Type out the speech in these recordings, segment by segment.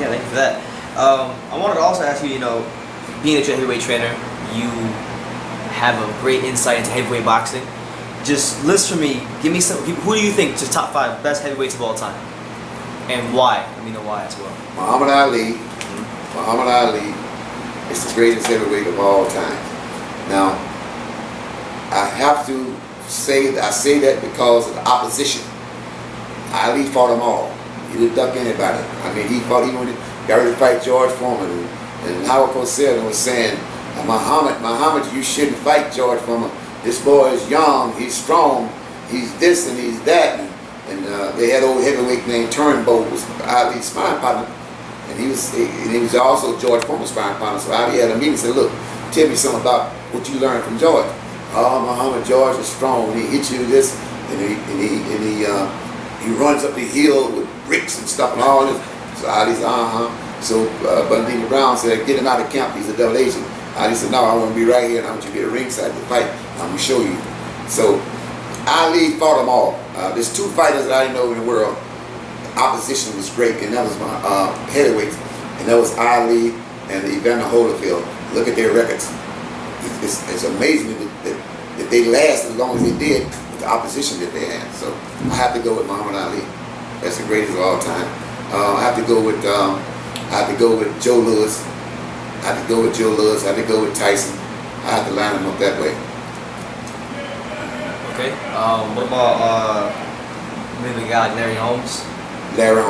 Yeah, thank you for that. I wanted to also ask you, being that you're a heavyweight trainer, you have a great insight into heavyweight boxing. Just list for me, give me some, who do you think is top 5 best heavyweights of all time? And why? Let me know why as well. Muhammad Ali. Muhammad Ali is the greatest heavyweight of all time. Now, I have to say that because of the opposition. Ali fought them all. He didn't duck anybody. I mean, he got ready to fight George Foreman, and Howard Cosell was saying, Muhammad, you shouldn't fight George Foreman. This boy is young, he's strong, he's this and he's that. And they had old heavyweight named Turnbull was Ali's sparring partner, and he was also George Foreman's sparring partner. So Ali had a meeting and said, look, tell me something about what you learned from George. Oh, Muhammad, George is strong, and he hits you this, and he runs up the hill with bricks and stuff and all this. So Ali said, So Bundini Brown said, get him out of camp, he's a double agent. Ali said, no, I want to be right here, and I want you to get a ringside to fight. I'm going to show you. So Ali fought them all. There's 2 fighters that I know in the world. The opposition was great, and that was my heavyweights, and that was Ali and Evander Holyfield. Look at their records. It's amazing that they last as long as they did with the opposition that they had. So I have to go with Muhammad Ali. That's the greatest of all time. I have to go with Joe Louis. I have to go with Joe Louis. I have to go with Tyson. I have to line them up that way. Okay. What about maybe a guy like Larry Holmes? Larry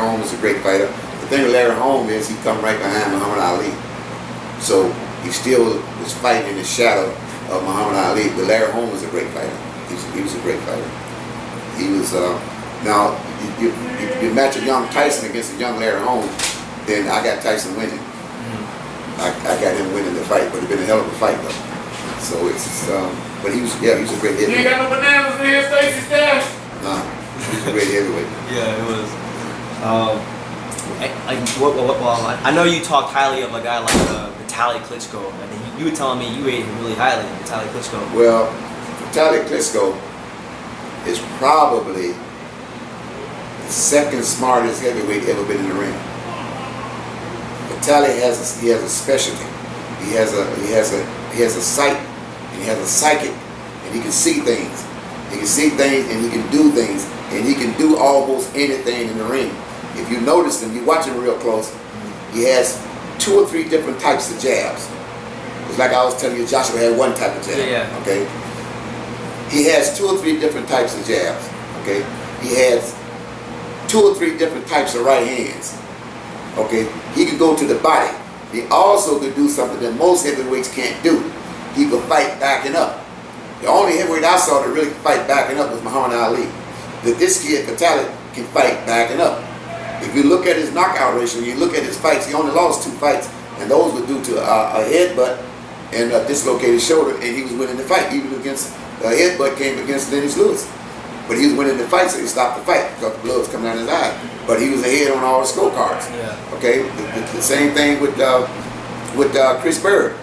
Holmes is a great fighter. The thing with Larry Holmes is he come right behind Muhammad Ali. So he still was fighting in the shadow of Muhammad Ali. But Larry Holmes was a great fighter. He was a great fighter. He was, now, you match a young Tyson against a young Larry Holmes, then I got Tyson winning. I got him winning the fight, but it'd been a hell of a fight though. So it's, but he was a great heavyweight. You ain't got no bananas in here, Stacey stash? No, he was a great heavyweight. Yeah, it was. I know you talked highly of a guy like Vitaly Klitschko, and you were telling me you rated him really highly, Vitaly Klitschko. Well, Vitaly Klitschko is probably the second smartest heavyweight ever been in the ring. Vitaly has a specialty. He has a sight, and he has a psychic, and he can see things. He can see things, and he can do things, and he can do almost anything in the ring. If you notice him, you watch him real close, he has 2 or 3 different types of jabs. It's like I was telling you, Joshua had 1 type of jab. Yeah. Okay. He has 2 or 3 different types of jabs. Okay. He has 2 or 3 different types of right hands. Okay. He can go to the body. He also could do something that most heavyweights can't do. He could fight backing up. The only heavyweight I saw that really could fight backing up was Muhammad Ali. That this kid, Vitaly, can fight backing up. If you look at his knockout ratio, you look at his fights, he only lost 2 fights, and those were due to a headbutt and a dislocated shoulder, and he was winning the fight. Even against a headbutt came against Lennox Lewis. But he was winning the fight, so he stopped the fight because the blood was coming out of his eye. But he was ahead on all the scorecards. Yeah. Okay, the same thing with Chris Bird,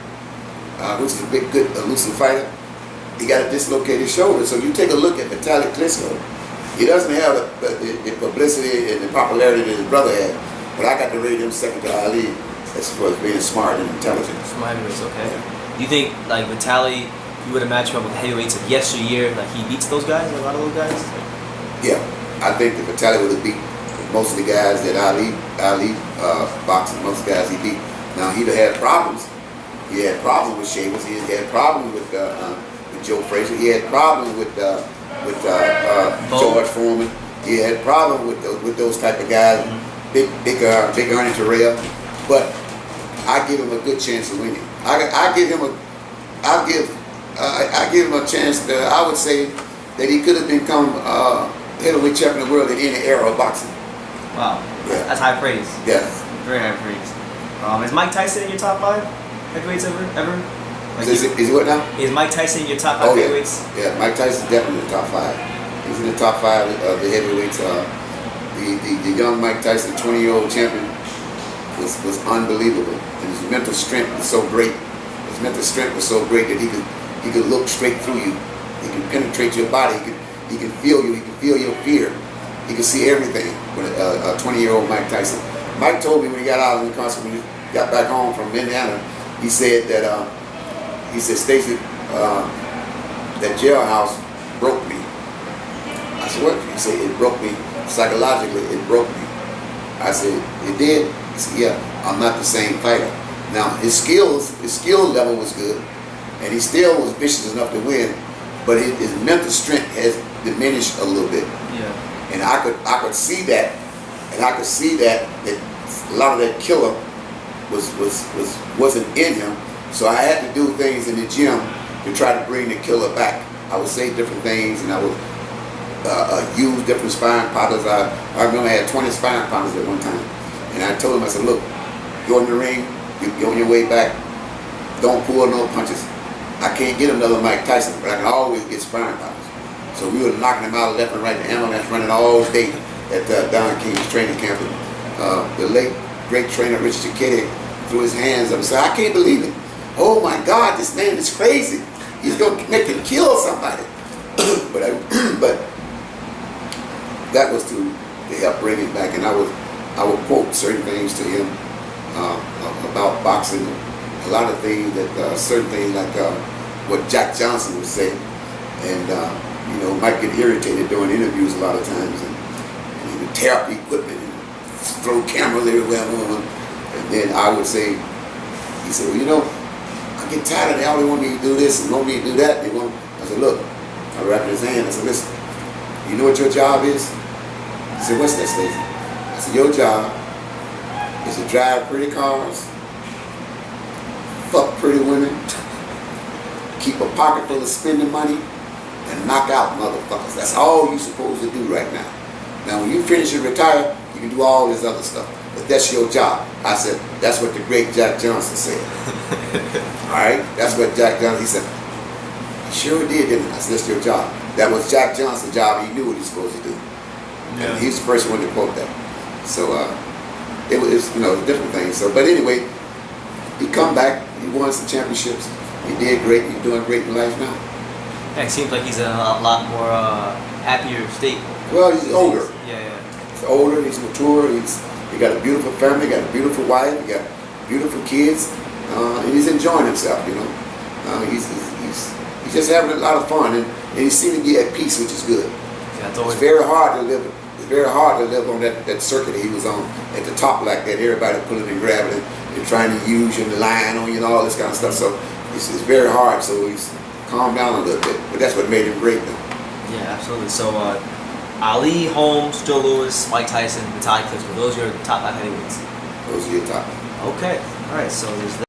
which is a big, good, elusive fighter. He got a dislocated shoulder. So you take a look at Vitaly Klitschko. He doesn't have the publicity and the popularity that his brother had, but I got to rate him second to Ali as far as being smart and intelligent. Smart heavyweights, okay. Do you think like Vitaly, you would have matched him up with heavyweights of yesteryear, like he beats those guys, a lot of those guys? Yeah, I think that Vitaly would have beat most of the guys that Ali boxing, most guys he beat. Now he'd have had problems. He had problems with Sheamus. He had problems with Joe Frazier. He had problems with George Foreman. He had problems with those type of guys, big Ernie Terrell. But I give him a good chance of winning. I give him a chance that I would say that he could have become heavyweight champion of the world in any era of boxing. Wow, Yeah. that's high praise. Yes. Very high praise. Is Mike Tyson in your top 5 heavyweights ever? Like Is he what now? Is Mike Tyson in your top 5 Oh, yeah. heavyweights? Yeah, Mike Tyson's definitely in the top 5. He's in the top 5 of the heavyweights. The young Mike Tyson, 20-year-old champion, was unbelievable. And his mental strength was so great. His mental strength was so great that he could look straight through you. He could penetrate your body. He could feel you. He could feel your fear. He could see everything with a 20-year-old Mike Tyson. Mike told me when he got out of the concert, when he got back home from Indiana, he said that he said, Stacey, that jailhouse broke me. I said, what? He said, it broke me psychologically. It broke me. I said, it did? He said, yeah, I'm not the same fighter. Now, his skill level was good, and he still was vicious enough to win, but his mental strength has diminished a little bit. Yeah. And I could see that, and I could see that a lot of that killer wasn't in him. So I had to do things in the gym to try to bring the killer back. I would say different things, and I would use different sparring partners. I remember I had 20 sparring partners at one time, and I told him, I said, look, go in the ring, you're on your way back, don't pull no punches. I can't get another Mike Tyson, but I can always get sparring partners. So we were knocking him out left and right. The ambulance running all day at Don King's training camp. The late great trainer Richard Chiquetti threw his hands up and said, I can't believe it. Oh my God, this man is crazy. He's going to make him kill somebody. but that was to help bring him back. And I would quote certain things to him about boxing. A lot of things that, certain things like what Jack Johnson would say. And, you know, might get irritated during interviews a lot of times. And he would tear up the equipment and throw cameras everywhere. And then I would say, he said, well, you know, I get tired of it. They want me to do this and want me to do that. I said, look, I wrapped his hand. I said, listen, you know what your job is? He said, what's that, Stacey? I said, your job is to drive pretty cars, fuck pretty women, keep a pocket full of spending money, and knock out motherfuckers. That's all you're supposed to do right now. Now, when you finish and retire, you can do all this other stuff. But that's your job. I said, that's what the great Jack Johnson said. All right? That's what Jack Johnson, he said, he sure did, didn't he? I said, that's your job. That was Jack Johnson's job. He knew what he was supposed to do. Yeah. And he's the first one to quote that. So, it was, you know, different things. So, but anyway, he come back, he won some championships. He did great. He's doing great in life now. Yeah, it seems like he's in a lot more happier state. Well, he's older. Yeah. He's older. He's mature. He got a beautiful family. He got a beautiful wife. He got beautiful kids, and he's enjoying himself. You know, he's just having a lot of fun, and he seems to be at peace, which is good. Yeah, it's very hard to live. It's very hard to live on that circuit that he was on at the top like that. Everybody pulling and grabbing and trying to use you and lying on you and all this kind of stuff. So it's very hard. So he's calmed down a little bit, but that's what made him great, though. Yeah, absolutely. So, Ali, Holmes, Joe Louis, Mike Tyson, Vitaly Klitschko. Those are your top 5 heavyweights. Those are your top. Okay. All right. So there's that.